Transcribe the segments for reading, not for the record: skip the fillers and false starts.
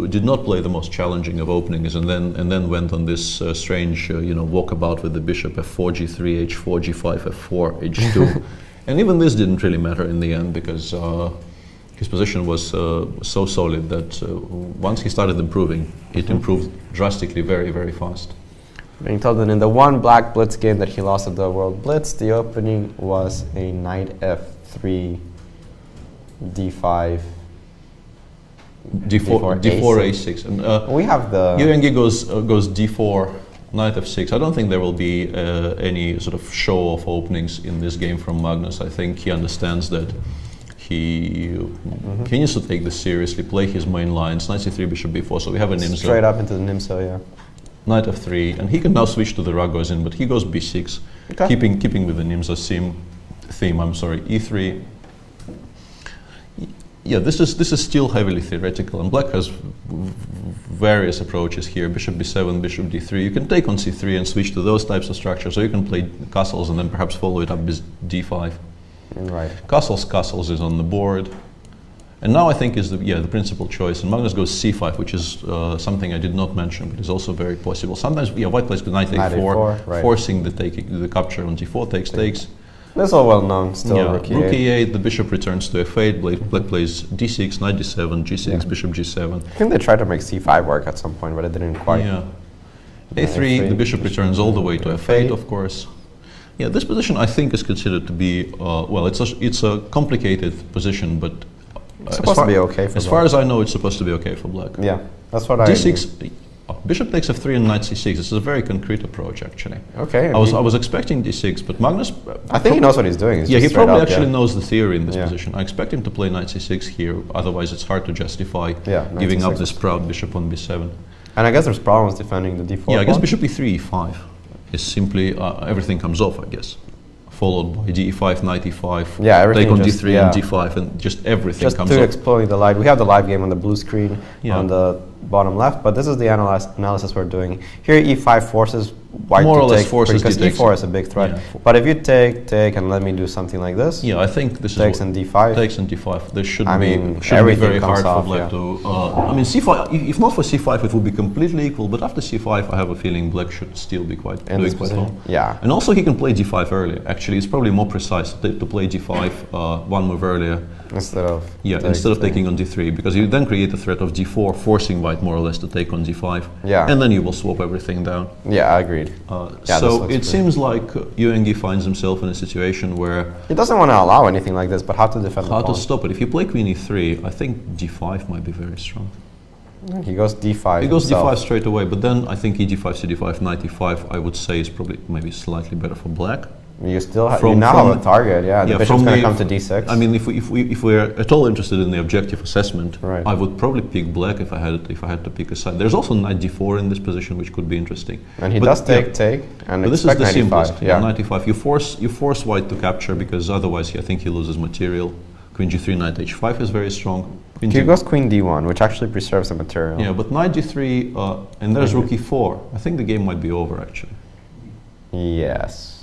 did not play the most challenging of openings, and then went on this strange walkabout with the bishop f4, g3, h4, g5, f4, h2, and even this didn't really matter in the end because his position was so solid that once he started improving, it improved drastically, very, very fast. Being told that in the one black blitz game that he lost at the World Blitz, the opening was a knight f3, d5. D4, a6. And we have the... Eugengi goes d4, knight f6. I don't think there will be any sort of show-off openings in this game from Magnus. I think he understands that he needs to take this seriously, play his main lines, knight c3, bishop b4. So we have a Nimzo. Straight up into the Nimzo, yeah. Knight f3, and he can now switch to the Rogozin, but he goes b6, keeping with the Nimzo theme. E3. Yeah, this is still heavily theoretical, and black has various approaches here. Bishop b7, bishop d3. You can take on c3 and switch to those types of structures, or you can play castles and then perhaps follow it up with d5. Right. Castles is on the board. And now I think is the principal choice. And Magnus goes c5, which is something I did not mention, but is also very possible. Sometimes white plays knight a4, right. Forcing the capture on g4, takes. That's all well known, still rook e8, the bishop returns to f8, black plays d6, knight d7, g6, bishop g7. I think they tried to make c5 work at some point, but it didn't quite. Yeah. a3, the bishop returns all the way to f8, of course. Yeah, this position I think is considered to be, it's a complicated position, but it's supposed to be okay for black. As far as I know, it's supposed to be okay for black. Yeah, that's what d6, bishop takes f3 and knight c6. This is a very concrete approach, actually. Okay. I was expecting d6, but Magnus... I think he knows what he's doing. He probably actually knows the theory in this position. I expect him to play knight c6 here, otherwise it's hard to justify giving up this proud bishop on b7. And I guess there's problems defending the d4 Yeah, I guess bishop e3, e5 is simply, everything comes off, I guess. Followed by d5, knight e5, take on d3 and d5, and just everything comes off. Just exploring the live. We have the live game on the blue screen on the bottom left, but this is the analysis we're doing. Here e5 forces white more to or less take, forces because e4 is a big threat. Yeah. But if you take, and let me do something like this. Yeah, I think this takes is and d5. Takes and d5. This should be very hard for black to. I mean, c5. If not for c5, it would be completely equal. But after c5, I have a feeling black should still be doing quite well. Yeah. And also, he can play d5 earlier. Actually, it's probably more precise to play d5 one move earlier. Instead of taking on d3, because you then create a threat of d4, forcing white more or less to take on d5. Yeah. And then you will swap everything down. Yeah, I agreed. So it seems like Eugengi finds himself in a situation where he doesn't want to allow anything like this, but how to defend how to stop it. If you play queen e3, I think d5 might be very strong. He goes d5. He goes d5 straight away, but then I think e5, c5, knight e5, I would say is probably maybe slightly better for black. You still have, you now have a target, the bishop's going to come to d6. I mean, if we're at all interested in the objective assessment, right. I would probably pick black if I had to pick a side. There's also knight d4 in this position, which could be interesting. And he does take, and but this is the simplest. Yeah, knight e5. You force white to capture because otherwise, I think he loses material. Queen g3, knight h5 is very strong. He goes queen d1, which actually preserves the material. Yeah, but knight g3, and there's rook e4. I think the game might be over actually. Yes.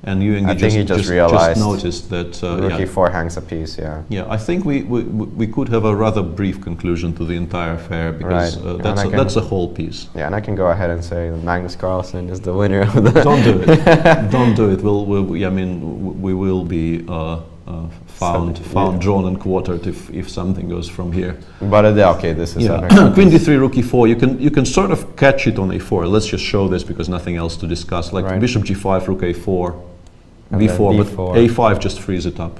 And Eugengi just noticed that rook e4 hangs a piece. Yeah, I think we could have a rather brief conclusion to the entire affair because that's a whole piece. Yeah, and I can go ahead and say that Magnus Carlsen is the winner of the. Don't do it. Don't do it. We will be found, drawn, and quartered if something goes from here. But okay, this is queen d3, rook e4. You can sort of catch it on a4. Let's just show this because nothing else to discuss. Like bishop g5, rook a4. b4, but a5 just frees it up.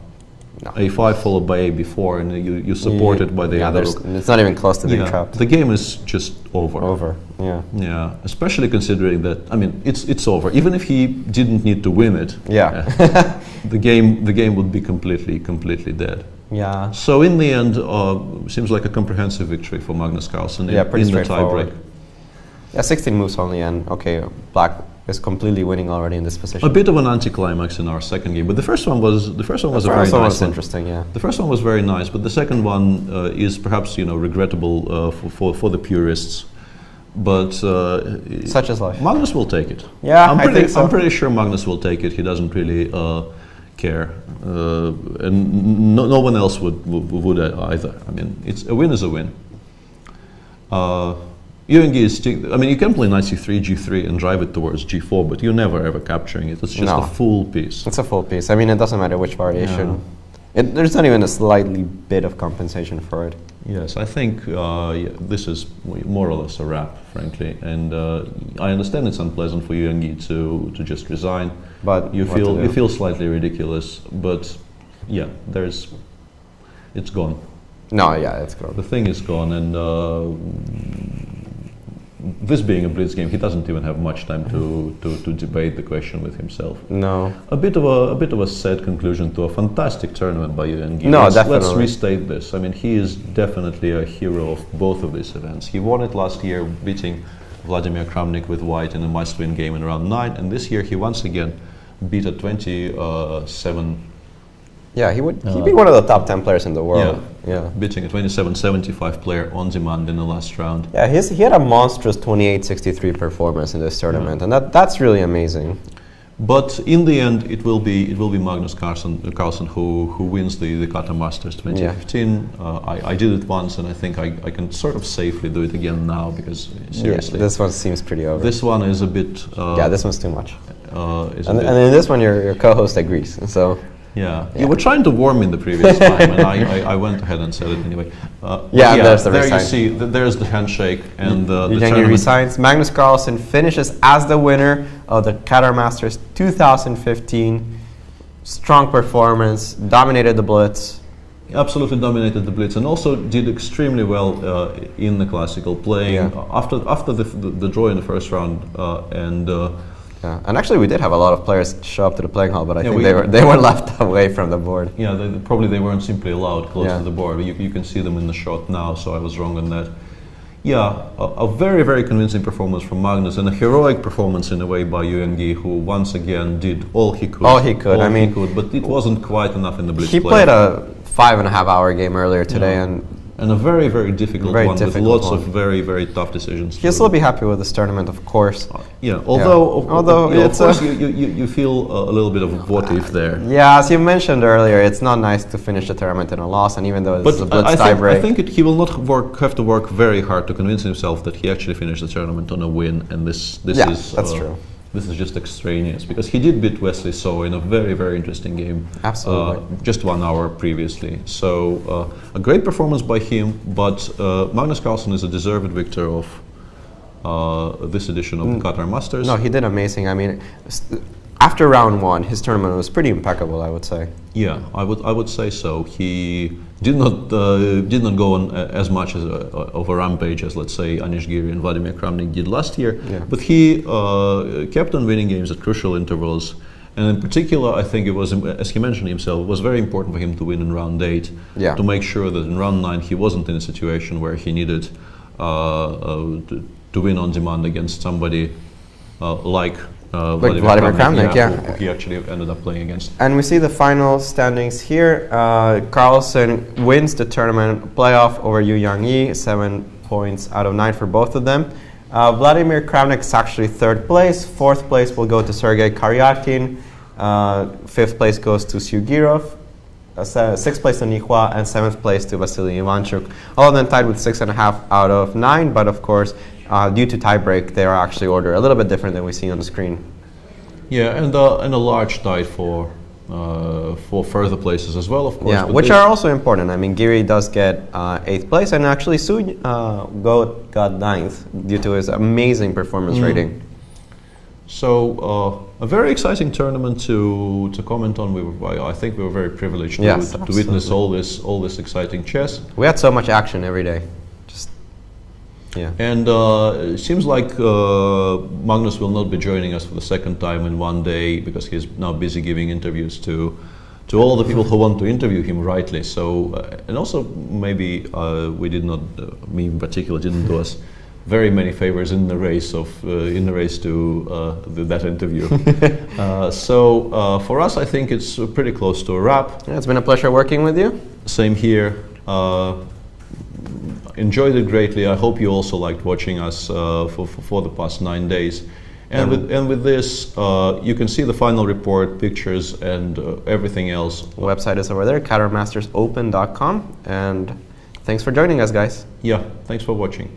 No. a5 followed by a b4, and you support it by the other rook. It's not even close to being trapped. The game is just over. Over, yeah. Yeah, especially considering that, I mean, it's over. Even if he didn't need to win it, the game would be completely dead. Yeah. So in the end, seems like a comprehensive victory for Magnus Carlsen in the tiebreak. Yeah, 16 moves only, and okay, black is completely winning already in this position. A bit of an anticlimax in our second game, but the first one was a very nice one. Interesting, yeah. The first one was very nice, but the second one is perhaps regrettable for the purists. But such as life. Magnus will take it. Yeah, I think so. I'm pretty sure Magnus will take it. He doesn't really care, and no one else would either. I mean, a win is a win. Yuan Ge is I mean, you can play knight c3, g3, and drive it towards g4, but you're never ever capturing it. It's just a full piece. It's a full piece. I mean, it doesn't matter which variation. There's not even a slightly bit of compensation for it. Yes, I think this is more or less a wrap, frankly. And I understand it's unpleasant for Yuan Ge to just resign. But you feel slightly ridiculous. But yeah, it's gone. No, yeah, it's gone. The thing is gone, and this being a blitz game, he doesn't even have much time to debate the question with himself. No. A bit of a sad conclusion to a fantastic tournament by Yuan Ge. No, definitely. Let's restate this. I mean, he is definitely a hero of both of these events. He won it last year, beating Vladimir Kramnik with white in a must-win game in round 9, and this year he once again beat a 27. Yeah, he'd be one of the top 10 players in the world. Yeah. Beating a 27-75 player on demand in the last round. Yeah, he had a monstrous 28-63 performance in this tournament, and that's really amazing. But in the end, it will be Magnus Carlsen who wins the Qatar Masters 2015. I did it once, and I think I can sort of safely do it again now, because seriously, this one seems pretty over. This one is a bit. This one's too much. And in this one, your co-host agrees. So. Yeah, you were trying to warn me in the previous time, and I went ahead and said it anyway. There's the there resign. you see, there's the handshake, and the Yuan Ge resigns. Magnus Carlsen finishes as the winner of the Qatar Masters 2015. Strong performance, dominated the Blitz. Absolutely dominated the Blitz, and also did extremely well in the classical, playing after the draw in the first round, and actually, we did have a lot of players show up to the playing hall, but I think they were left away from the board. Yeah, they weren't simply allowed close to the board. You can see them in the shot now, so I was wrong on that. Yeah, a very, very convincing performance from Magnus, and a heroic performance in a way by Yuan Ge, who once again did all he could. But it wasn't quite enough in the Blitz. He played a 5.5-hour game earlier today, and a very, very difficult one with lots of very, very tough decisions. He'll still be happy with this tournament, of course. Although of course you feel a little bit of what if there. Yeah, as you mentioned earlier, it's not nice to finish the tournament in a loss, and even though it's a Blitz tiebreak. I think he will not have to work very hard to convince himself that he actually finished the tournament on a win, and this is that's true. This is just extraneous, because he did beat Wesley So in a very, very interesting game. Absolutely. Just 1 hour previously. So a great performance by him, but Magnus Carlsen is a deserved victor of this edition of the Qatar Masters. No, he did amazing. I mean, after round 1, his tournament was pretty impeccable, I would say. Yeah, I would say so. He did not go on as much of a rampage as, let's say, Anish Giri and Vladimir Kramnik did last year. Yeah. But he kept on winning games at crucial intervals. And in particular, I think it was, as he mentioned himself, it was very important for him to win in round 8 to make sure that in round 9 he wasn't in a situation where he needed to win on demand against somebody like Vladimir Kramnik, who he actually ended up playing against. And we see the final standings here. Carlsen wins the tournament playoff over Yuan Ge, 7 points out of 9 for both of them. Vladimir Kramnik is actually 3rd place. 4th place will go to Sergei Karyatkin. 5th place goes to Syugirov. 6th place to Nihua, and 7th place to Vasily Ivanchuk. All of them tied with 6.5 out of 9, but of course, due to tiebreak, they are actually ordered a little bit different than we see on the screen. Yeah, and a large tie for further places as well, of course. Yeah, which are also important. I mean, Giri does get 8th place, and actually Su got 9th due to his amazing performance rating. So a very exciting tournament to comment on. I think we were very privileged to witness all this exciting chess. We had so much action every day. And it seems like Magnus will not be joining us for the 2nd time in one day, because he's now busy giving interviews to all the people who want to interview him, rightly. So, and also maybe we did not, me in particular, didn't do us very many favors in the race to that interview. So for us, I think it's pretty close to a wrap. Yeah, it's been a pleasure working with you. Same here. Enjoyed it greatly. I hope you also liked watching us for the past 9 days. And with this, you can see the final report, pictures, and everything else. The website is over there, QatarMastersOpen.com. And thanks for joining us, guys. Yeah, thanks for watching.